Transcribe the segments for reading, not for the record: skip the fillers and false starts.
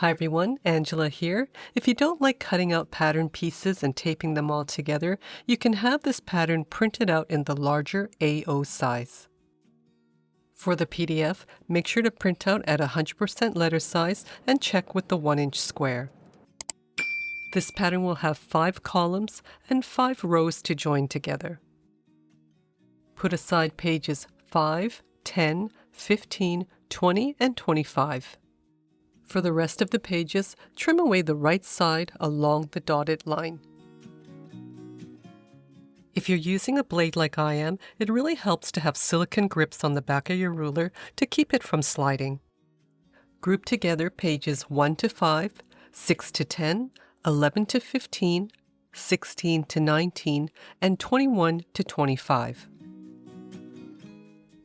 Hi everyone, Angela here. If you don't like cutting out pattern pieces and taping them all together, you can have this pattern printed out in the larger A0 size. For the PDF, make sure to print out at 100% letter size and check with the 1-inch square. This pattern will have 5 columns and 5 rows to join together. Put aside pages 5, 10, 15, 20, and 25. For the rest of the pages, trim away the right side along the dotted line. If you're using a blade like I am, it really helps to have silicone grips on the back of your ruler to keep it from sliding. Group together pages 1 to 5, 6 to 10, 11 to 15, 16 to 19, and 21 to 25.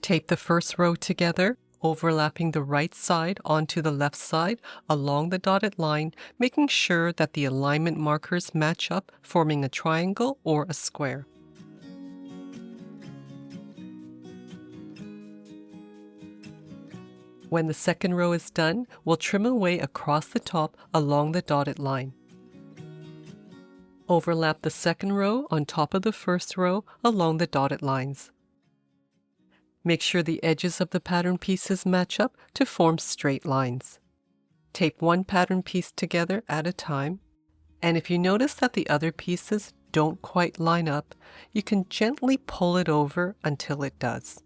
Tape the first row together, overlapping the right side onto the left side along the dotted line, making sure that the alignment markers match up, forming a triangle or a square. When the second row is done, we'll trim away across the top along the dotted line. Overlap the second row on top of the first row along the dotted lines. Make sure the edges of the pattern pieces match up to form straight lines. Tape one pattern piece together at a time, and if you notice that the other pieces don't quite line up, you can gently pull it over until it does.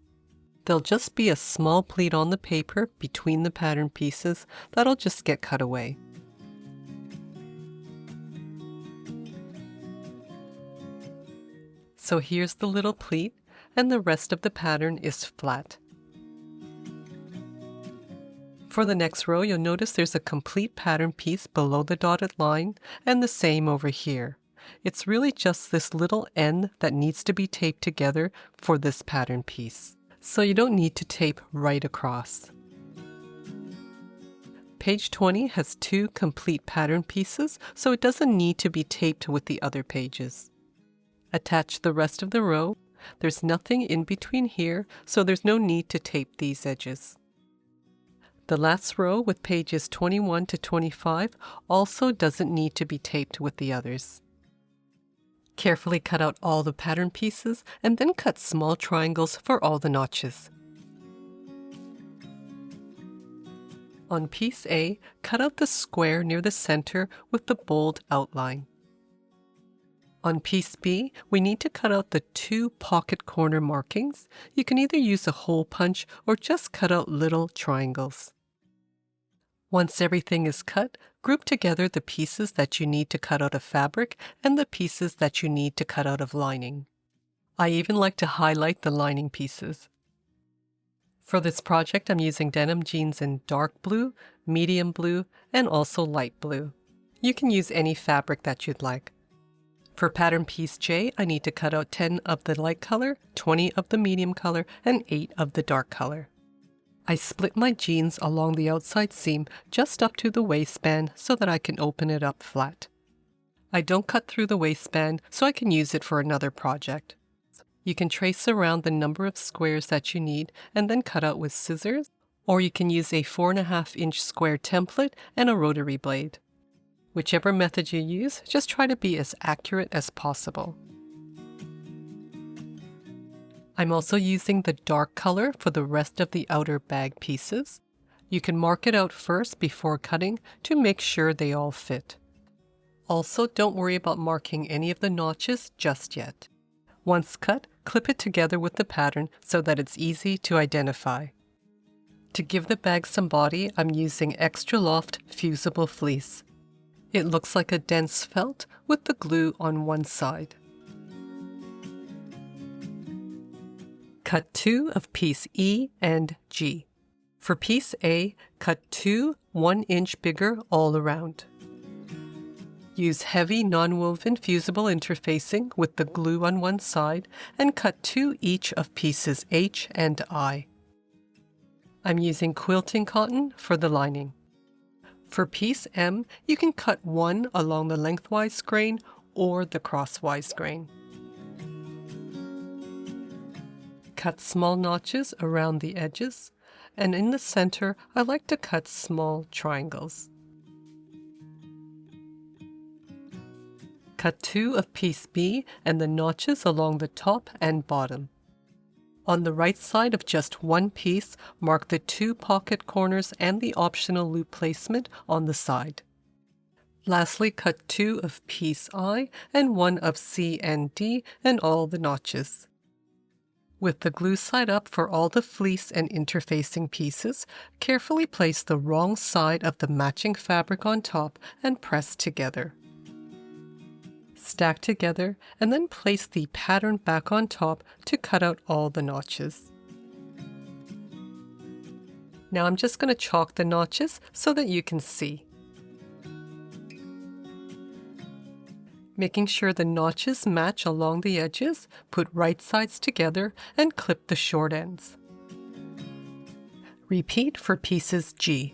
There'll just be a small pleat on the paper between the pattern pieces that'll just get cut away. So here's the little pleat, and the rest of the pattern is flat. For the next row, you'll notice there's a complete pattern piece below the dotted line, and the same over here. It's really just this little end that needs to be taped together for this pattern piece, so you don't need to tape right across. Page 20 has 2 complete pattern pieces, so it doesn't need to be taped with the other pages. Attach the rest of the row. There's nothing in between here, so there's no need to tape these edges. The last row with pages 21 to 25 also doesn't need to be taped with the others. Carefully cut out all the pattern pieces and then cut small triangles for all the notches. On piece A, cut out the square near the center with the bold outline. On piece B, we need to cut out the 2 pocket corner markings. You can either use a hole punch or just cut out little triangles. Once everything is cut, group together the pieces that you need to cut out of fabric and the pieces that you need to cut out of lining. I even like to highlight the lining pieces. For this project, I'm using denim jeans in dark blue, medium blue, and also light blue. You can use any fabric that you'd like. For pattern piece J, I need to cut out 10 of the light color, 20 of the medium color, and 8 of the dark color. I split my jeans along the outside seam just up to the waistband so that I can open it up flat. I don't cut through the waistband so I can use it for another project. You can trace around the number of squares that you need and then cut out with scissors, or you can use a 4.5-inch square template and a rotary blade. Whichever method you use, just try to be as accurate as possible. I'm also using the dark color for the rest of the outer bag pieces. You can mark it out first before cutting to make sure they all fit. Also, don't worry about marking any of the notches just yet. Once cut, clip it together with the pattern so that it's easy to identify. To give the bag some body, I'm using Extra Loft Fusible Fleece. It looks like a dense felt with the glue on one side. Cut 2 of piece E and G. For piece A, cut 2 1-inch bigger all around. Use heavy non-woven fusible interfacing with the glue on one side and cut 2 each of pieces H and I. I'm using quilting cotton for the lining. For piece M, you can cut 1 along the lengthwise grain or the crosswise grain. Cut small notches around the edges, and in the center, I like to cut small triangles. Cut 2 of piece B and the notches along the top and bottom. On the right side of just one piece, mark the 2 pocket corners and the optional loop placement on the side. Lastly, cut 2 of piece I and 1 of C and D and all the notches. With the glue side up for all the fleece and interfacing pieces, carefully place the wrong side of the matching fabric on top and press together. Stack together and then place the pattern back on top to cut out all the notches. Now I'm just going to chalk the notches so that you can see. Making sure the notches match along the edges, put right sides together and clip the short ends. Repeat for pieces G.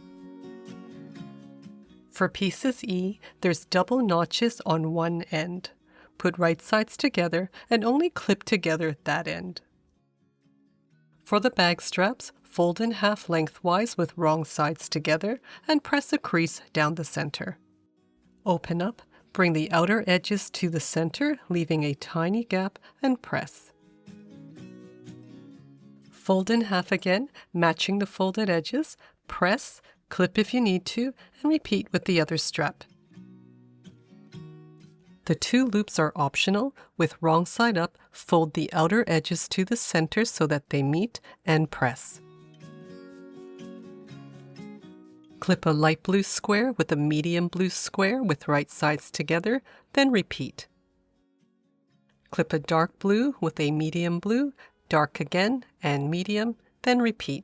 For pieces E, there's double notches on one end. Put right sides together and only clip together that end. For the bag straps, fold in half lengthwise with wrong sides together and press a crease down the center. Open up, bring the outer edges to the center, leaving a tiny gap, and press. Fold in half again, matching the folded edges, press, clip if you need to, and repeat with the other strap. The 2 loops are optional. With wrong side up, fold the outer edges to the center so that they meet, and press. Clip a light blue square with a medium blue square with right sides together, then repeat. Clip a dark blue with a medium blue, dark again, and medium, then repeat.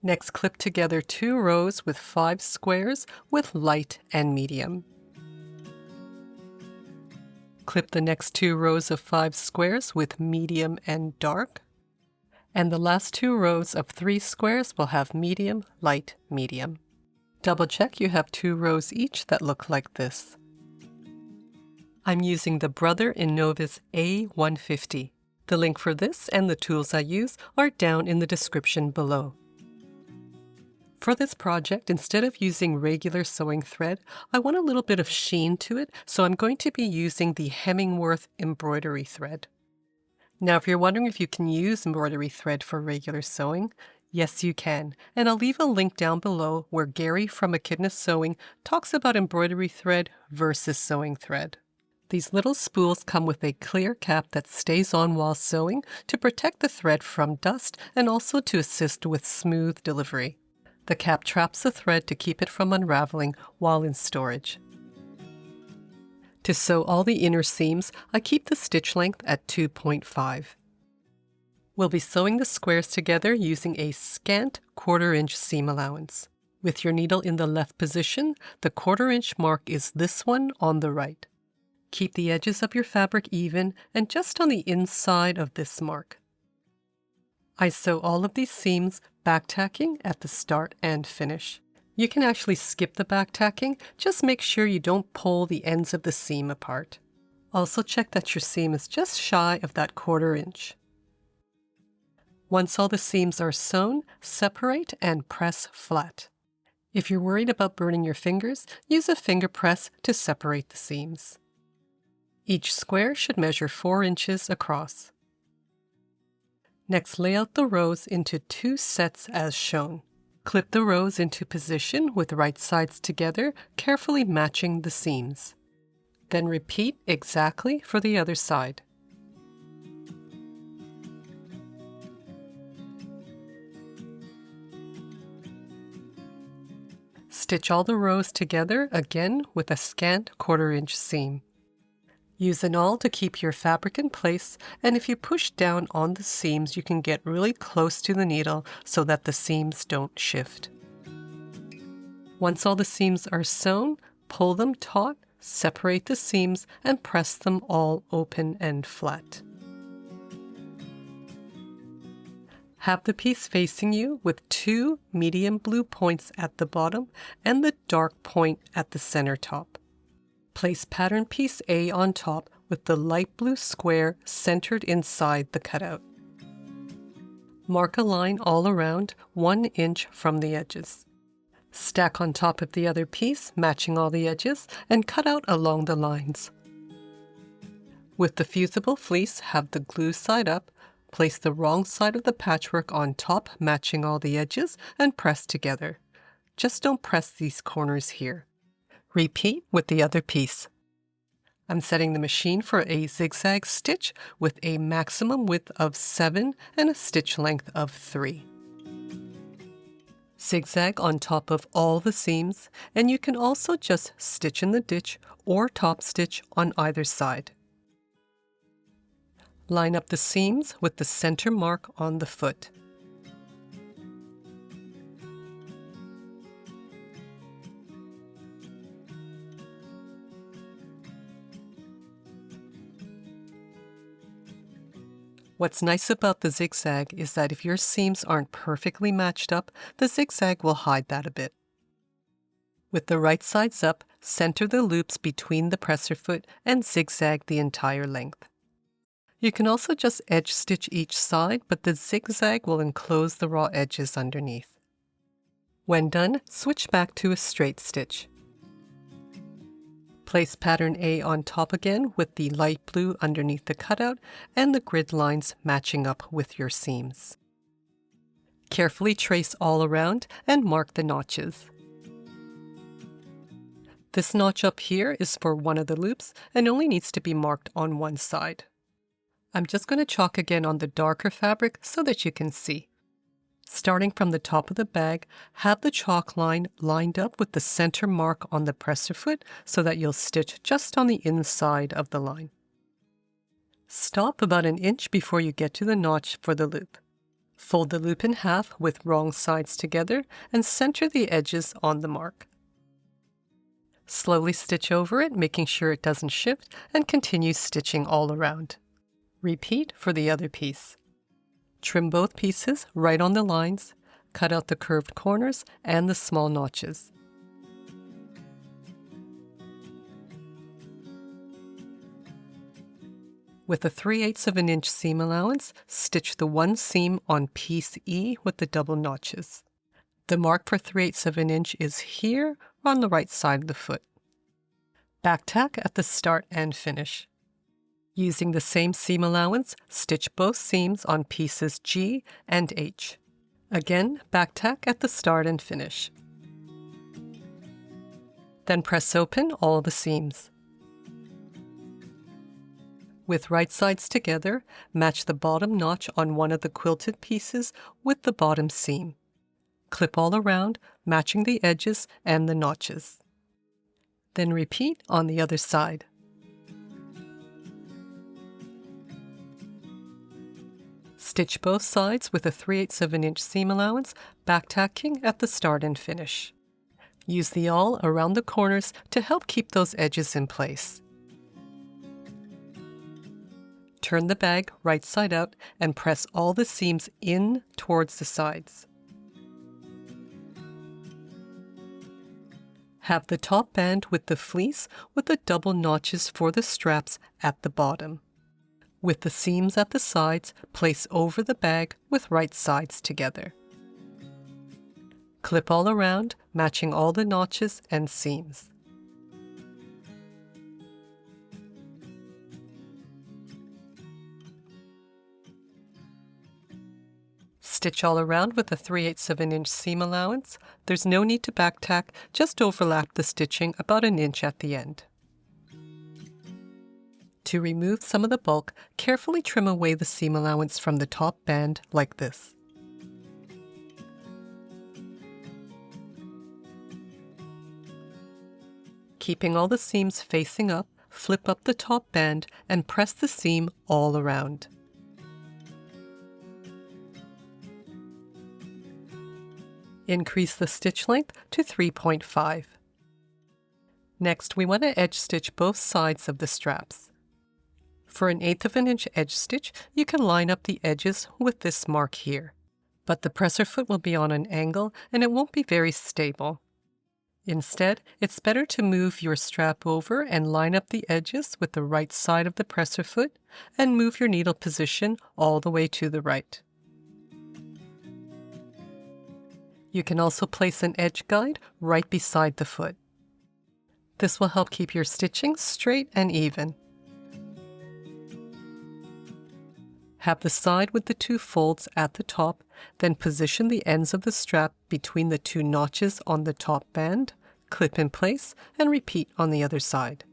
Next, clip together 2 rows with 5 squares with light and medium. Clip the next 2 rows of 5 squares with medium and dark. And the last 2 rows of 3 squares will have medium, light, medium. Double check you have 2 rows each that look like this. I'm using the Brother Innov-is A150. The link for this and the tools I use are down in the description below. For this project, instead of using regular sewing thread, I want a little bit of sheen to it, so I'm going to be using the Hemingworth embroidery thread. Now, if you're wondering if you can use embroidery thread for regular sewing, yes you can, and I'll leave a link down below where Gary from Echidna Sewing talks about embroidery thread versus sewing thread. These little spools come with a clear cap that stays on while sewing to protect the thread from dust and also to assist with smooth delivery. The cap traps the thread to keep it from unraveling while in storage. To sew all the inner seams, I keep the stitch length at 2.5. We'll be sewing the squares together using a scant 1/4 inch seam allowance. With your needle in the left position, the 1/4 inch mark is this one on the right. Keep the edges of your fabric even and just on the inside of this mark. I sew all of these seams backtacking at the start and finish. You can actually skip the backtacking, just make sure you don't pull the ends of the seam apart. Also check that your seam is just shy of that 1/4 inch. Once all the seams are sewn, separate and press flat. If you're worried about burning your fingers, use a finger press to separate the seams. Each square should measure 4 inches across. Next, lay out the rows into 2 sets as shown. Clip the rows into position with right sides together, carefully matching the seams. Then repeat exactly for the other side. Stitch all the rows together again with a scant 1/4 inch seam. Use an awl to keep your fabric in place, and if you push down on the seams, you can get really close to the needle so that the seams don't shift. Once all the seams are sewn, pull them taut, separate the seams, and press them all open and flat. Have the piece facing you with 2 medium blue points at the bottom and the dark point at the center top. Place pattern piece A on top with the light blue square centered inside the cutout. Mark a line all around 1 inch from the edges. Stack on top of the other piece, matching all the edges, and cut out along the lines. With the fusible fleece, have the glue side up, place the wrong side of the patchwork on top, matching all the edges, and press together. Just don't press these corners here. Repeat with the other piece. I'm setting the machine for a zigzag stitch with a maximum width of 7 and a stitch length of 3. Zigzag on top of all the seams, and you can also just stitch in the ditch or top stitch on either side. Line up the seams with the center mark on the foot. What's nice about the zigzag is that if your seams aren't perfectly matched up, the zigzag will hide that a bit. With the right sides up, center the loops between the presser foot and zigzag the entire length. You can also just edge stitch each side, but the zigzag will enclose the raw edges underneath. When done, switch back to a straight stitch. Place pattern A on top again with the light blue underneath the cutout and the grid lines matching up with your seams. Carefully trace all around and mark the notches. This notch up here is for one of the loops and only needs to be marked on one side. I'm just going to chalk again on the darker fabric so that you can see. Starting from the top of the bag, have the chalk line lined up with the center mark on the presser foot so that you'll stitch just on the inside of the line. Stop about an inch before you get to the notch for the loop. Fold the loop in half with wrong sides together and center the edges on the mark. Slowly stitch over it, making sure it doesn't shift, and continue stitching all around. Repeat for the other piece. Trim both pieces right on the lines, cut out the curved corners and the small notches. With a 3/8 of an inch seam allowance, stitch the one seam on piece E with the double notches. The mark for 3/8 of an inch is here on the right side of the foot. Back tack at the start and finish. Using the same seam allowance, stitch both seams on pieces G and H. Again, back tack at the start and finish. Then press open all the seams. With right sides together, match the bottom notch on one of the quilted pieces with the bottom seam. Clip all around, matching the edges and the notches. Then repeat on the other side. Stitch both sides with a 3/8 of an inch seam allowance, back tacking at the start and finish. Use the awl around the corners to help keep those edges in place. Turn the bag right side out and press all the seams in towards the sides. Have the top band with the fleece with the double notches for the straps at the bottom. With the seams at the sides, place over the bag with right sides together. Clip all around, matching all the notches and seams. Stitch all around with a 3/8 of an inch seam allowance. There's no need to back tack, just overlap the stitching about an inch at the end. To remove some of the bulk, carefully trim away the seam allowance from the top band like this. Keeping all the seams facing up, flip up the top band and press the seam all around. Increase the stitch length to 3.5. Next, we want to edge stitch both sides of the straps. For an 1/8 of an inch edge stitch, you can line up the edges with this mark here. But the presser foot will be on an angle and it won't be very stable. Instead, it's better to move your strap over and line up the edges with the right side of the presser foot and move your needle position all the way to the right. You can also place an edge guide right beside the foot. This will help keep your stitching straight and even. Have the side with the 2 folds at the top, then position the ends of the strap between the 2 notches on the top band, clip in place, and repeat on the other side.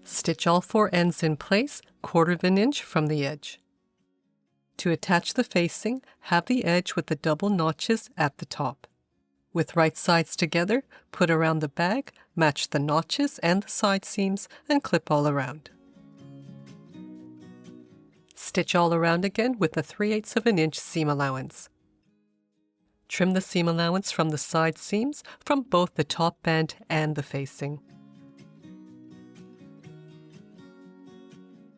Stitch all 4 ends in place 1/4 inch from the edge. To attach the facing, have the edge with the double notches at the top. With right sides together, put around the bag, match the notches and the side seams, and clip all around. Stitch all around again with a 3/8 inch seam allowance. Trim the seam allowance from the side seams from both the top band and the facing.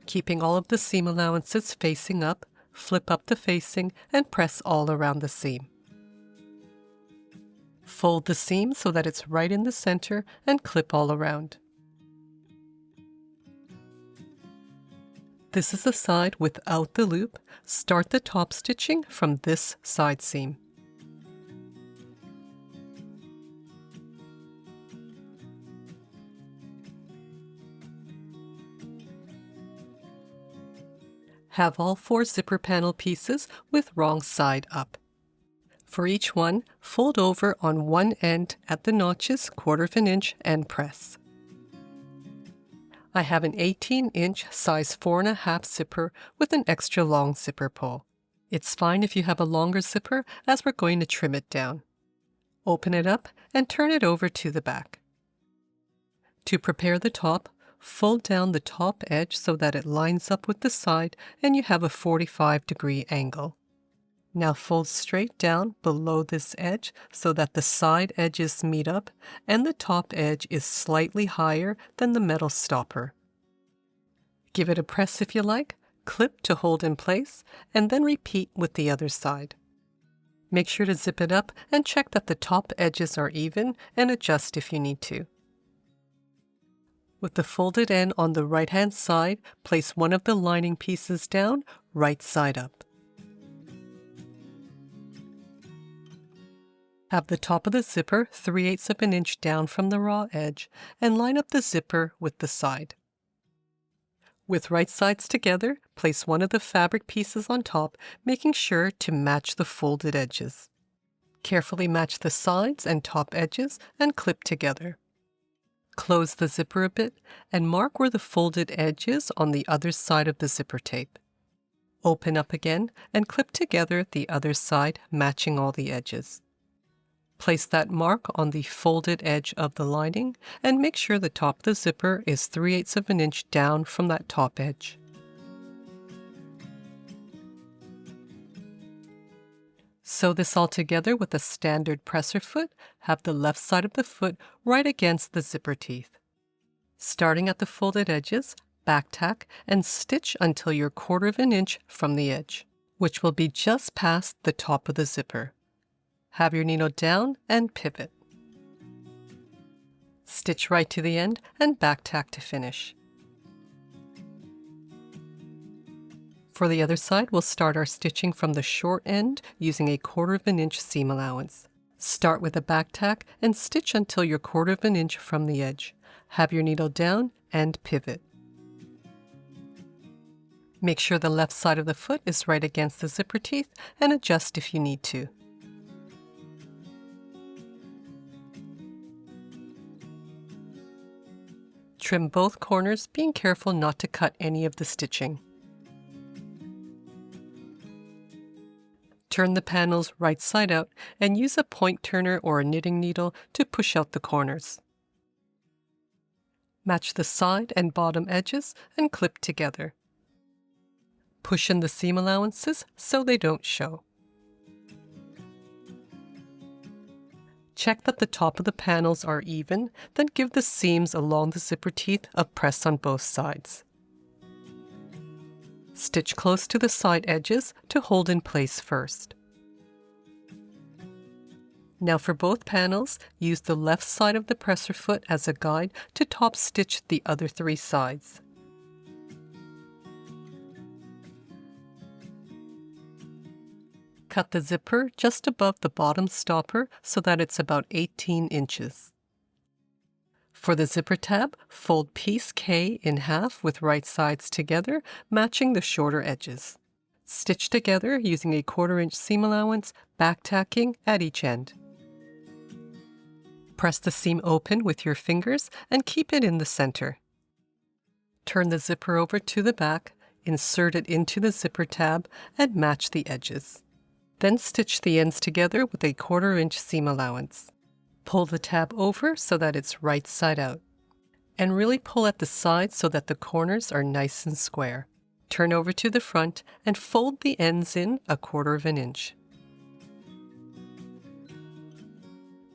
Keeping all of the seam allowances facing up, flip up the facing and press all around the seam. Fold the seam so that it's right in the center and clip all around. This is the side without the loop. Start the top stitching from this side seam. Have all 4 zipper panel pieces with wrong side up. For each one, fold over on one end at the notches 1/4 inch and press. I have an 18-inch size 4.5 zipper with an extra long zipper pull. It's fine if you have a longer zipper, as we're going to trim it down. Open it up and turn it over to the back. To prepare the top, fold down the top edge so that it lines up with the side and you have a 45-degree angle. Now fold straight down below this edge so that the side edges meet up and the top edge is slightly higher than the metal stopper. Give it a press if you like, clip to hold in place, and then repeat with the other side. Make sure to zip it up and check that the top edges are even and adjust if you need to. With the folded end on the right-hand side, place one of the lining pieces down, right side up. Have the top of the zipper 3/8 inch down from the raw edge and line up the zipper with the side. With right sides together, place one of the fabric pieces on top, making sure to match the folded edges. Carefully match the sides and top edges and clip together. Close the zipper a bit and mark where the folded edge is on the other side of the zipper tape. Open up again and clip together the other side, matching all the edges. Place that mark on the folded edge of the lining and make sure the top of the zipper is 3/8 inch down from that top edge. Sew this all together with a standard presser foot. Have the left side of the foot right against the zipper teeth. Starting at the folded edges, back tack and stitch until you're 1/4 inch from the edge, which will be just past the top of the zipper. Have your needle down and pivot. Stitch right to the end and back tack to finish. For the other side, we'll start our stitching from the short end using a 1/4 inch seam allowance. Start with a back tack and stitch until you're 1/4 inch from the edge. Have your needle down and pivot. Make sure the left side of the foot is right against the zipper teeth and adjust if you need to. Trim both corners, being careful not to cut any of the stitching. Turn the panels right side out and use a point turner or a knitting needle to push out the corners. Match the side and bottom edges and clip together. Push in the seam allowances so they don't show. Check that the top of the panels are even, then give the seams along the zipper teeth a press on both sides. Stitch close to the side edges to hold in place first. Now for both panels, use the left side of the presser foot as a guide to top stitch the other 3 sides. Cut the zipper just above the bottom stopper so that it's about 18 inches. For the zipper tab, fold piece K in half with right sides together, matching the shorter edges. Stitch together using a 1/4 inch seam allowance, back tacking at each end. Press the seam open with your fingers and keep it in the center. Turn the zipper over to the back, insert it into the zipper tab, and match the edges. Then stitch the ends together with a 1/4 inch seam allowance. Pull the tab over so that it's right side out. And really pull at the sides so that the corners are nice and square. Turn over to the front and fold the ends in a 1/4 inch.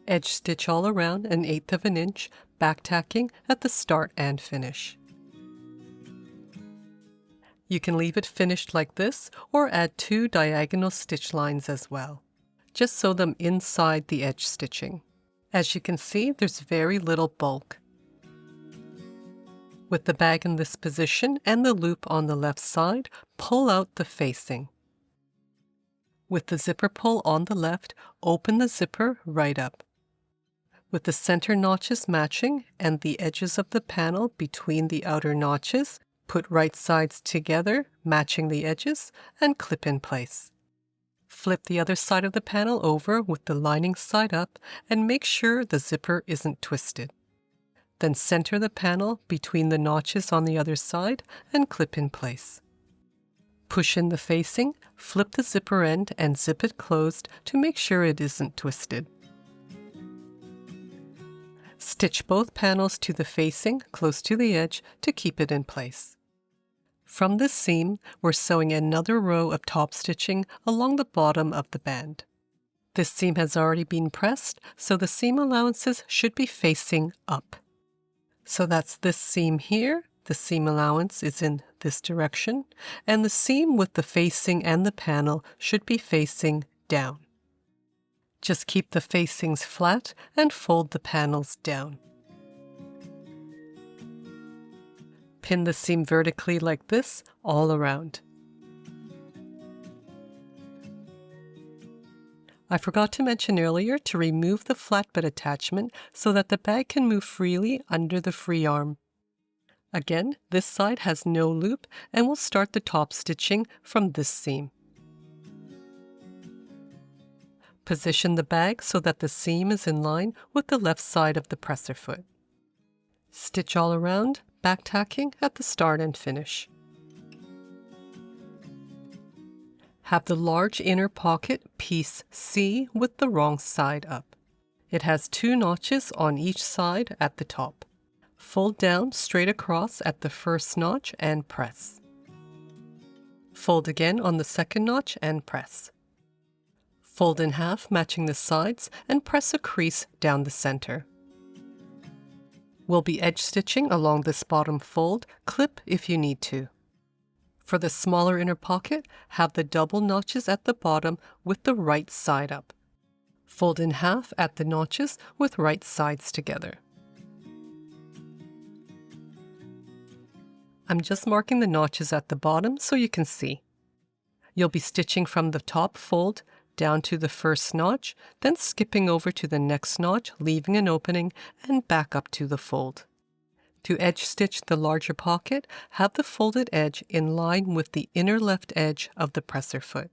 Edge stitch all around 1/8 inch, back tacking at the start and finish. You can leave it finished like this or add 2 diagonal stitch lines as well. Just sew them inside the edge stitching. As you can see, there's very little bulk. With the bag in this position and the loop on the left side, pull out the facing. With the zipper pull on the left, open the zipper right up. With the center notches matching and the edges of the panel between the outer notches, put right sides together, matching the edges, and clip in place. Flip the other side of the panel over with the lining side up and make sure the zipper isn't twisted. Then center the panel between the notches on the other side and clip in place. Push in the facing, flip the zipper end and zip it closed to make sure it isn't twisted. Stitch both panels to the facing close to the edge to keep it in place. From this seam, we're sewing another row of top stitching along the bottom of the band. This seam has already been pressed, so the seam allowances should be facing up. So that's this seam here, the seam allowance is in this direction, and the seam with the facing and the panel should be facing down. Just keep the facings flat and fold the panels down. Pin the seam vertically like this all around. I forgot to mention earlier to remove the flatbed attachment so that the bag can move freely under the free arm. Again, this side has no loop and we'll start the top stitching from this seam. Position the bag so that the seam is in line with the left side of the presser foot. Stitch all around, back tacking at the start and finish. Have the large inner pocket piece C with the wrong side up. It has 2 notches on each side at the top. Fold down straight across at the first notch and press. Fold again on the second notch and press. Fold in half matching the sides and press a crease down the center. We'll be edge stitching along this bottom fold, clip if you need to. For the smaller inner pocket, have the double notches at the bottom with the right side up. Fold in half at the notches with right sides together. I'm just marking the notches at the bottom so you can see. You'll be stitching from the top fold down to the first notch, then skipping over to the next notch, leaving an opening, and back up to the fold. To edge stitch the larger pocket, have the folded edge in line with the inner left edge of the presser foot.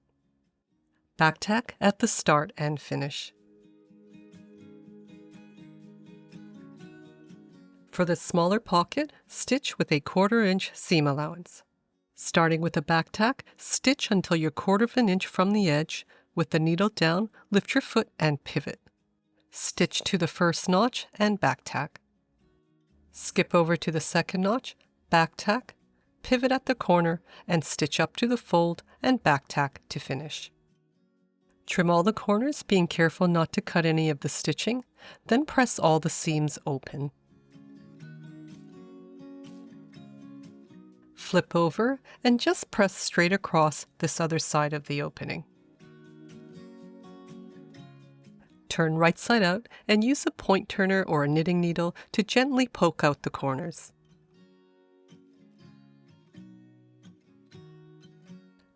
Back tack at the start and finish. For the smaller pocket, stitch with a 1/4 inch seam allowance. Starting with a back tack, stitch until you're 1/4 inch from the edge. With the needle down, lift your foot and pivot. Stitch to the first notch and back tack. Skip over to the second notch, back tack, pivot at the corner, and stitch up to the fold and back tack to finish. Trim all the corners, being careful not to cut any of the stitching, then press all the seams open. Flip over and just press straight across this other side of the opening. Turn right side out and use a point turner or a knitting needle to gently poke out the corners.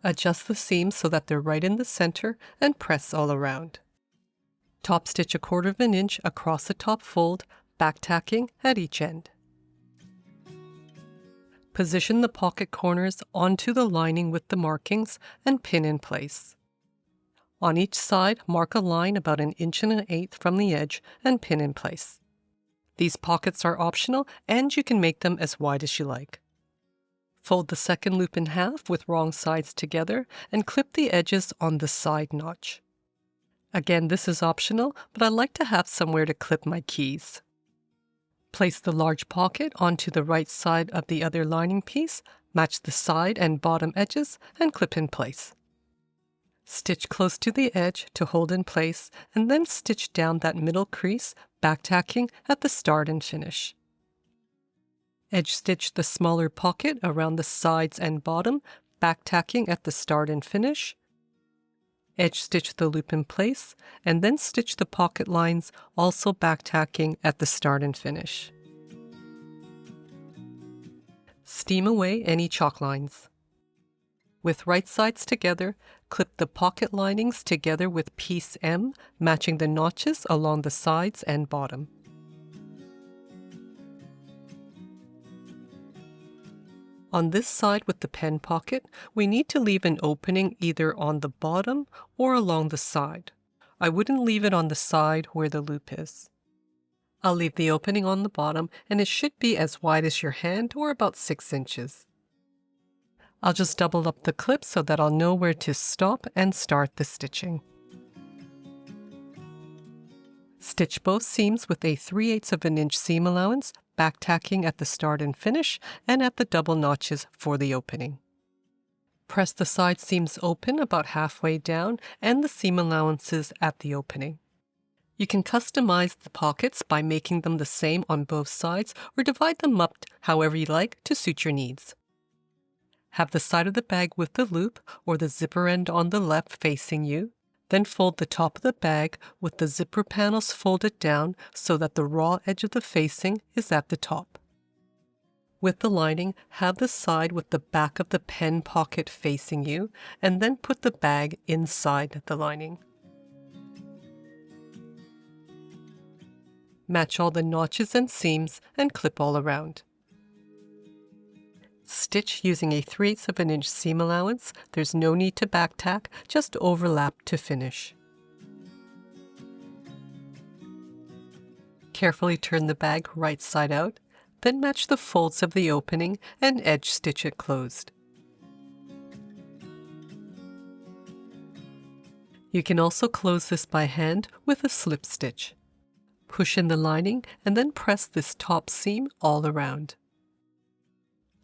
Adjust the seams so that they're right in the center and press all around. Top stitch 1/4 inch across the top fold, back tacking at each end. Position the pocket corners onto the lining with the markings and pin in place. On each side, mark a line about 1 1/8 from the edge and pin in place. These pockets are optional and you can make them as wide as you like. Fold the second loop in half with wrong sides together and clip the edges on the side notch. Again, this is optional, but I like to have somewhere to clip my keys. Place the large pocket onto the right side of the other lining piece, match the side and bottom edges, and clip in place. Stitch close to the edge to hold in place, and then stitch down that middle crease, back tacking at the start and finish. Edge stitch the smaller pocket around the sides and bottom, back tacking at the start and finish. Edge stitch the loop in place, and then stitch the pocket lines, also back tacking at the start and finish. Steam away any chalk lines. With right sides together, clip the pocket linings together with piece M, matching the notches along the sides and bottom. On this side with the pen pocket, we need to leave an opening either on the bottom or along the side. I wouldn't leave it on the side where the loop is. I'll leave the opening on the bottom, and it should be as wide as your hand or about 6 inches. I'll just double up the clip so that I'll know where to stop and start the stitching. Stitch both seams with a 3/8 inch seam allowance, back tacking at the start and finish, and at the double notches for the opening. Press the side seams open about halfway down and the seam allowances at the opening. You can customize the pockets by making them the same on both sides or divide them up however you like to suit your needs. Have the side of the bag with the loop or the zipper end on the left facing you. Then fold the top of the bag with the zipper panels folded down so that the raw edge of the facing is at the top. With the lining, have the side with the back of the pen pocket facing you, and then put the bag inside the lining. Match all the notches and seams and clip all around. Stitch using a 3/8 inch seam allowance. There's no need to back tack, just overlap to finish. Carefully turn the bag right side out, then match the folds of the opening and edge stitch it closed. You can also close this by hand with a slip stitch. Push in the lining and then press this top seam all around.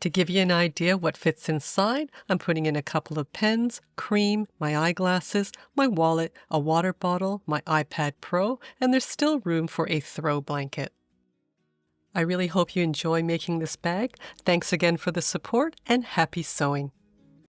To give you an idea what fits inside, I'm putting in a couple of pens, cream, my eyeglasses, my wallet, a water bottle, my iPad Pro, and there's still room for a throw blanket. I really hope you enjoy making this bag. Thanks again for the support and happy sewing!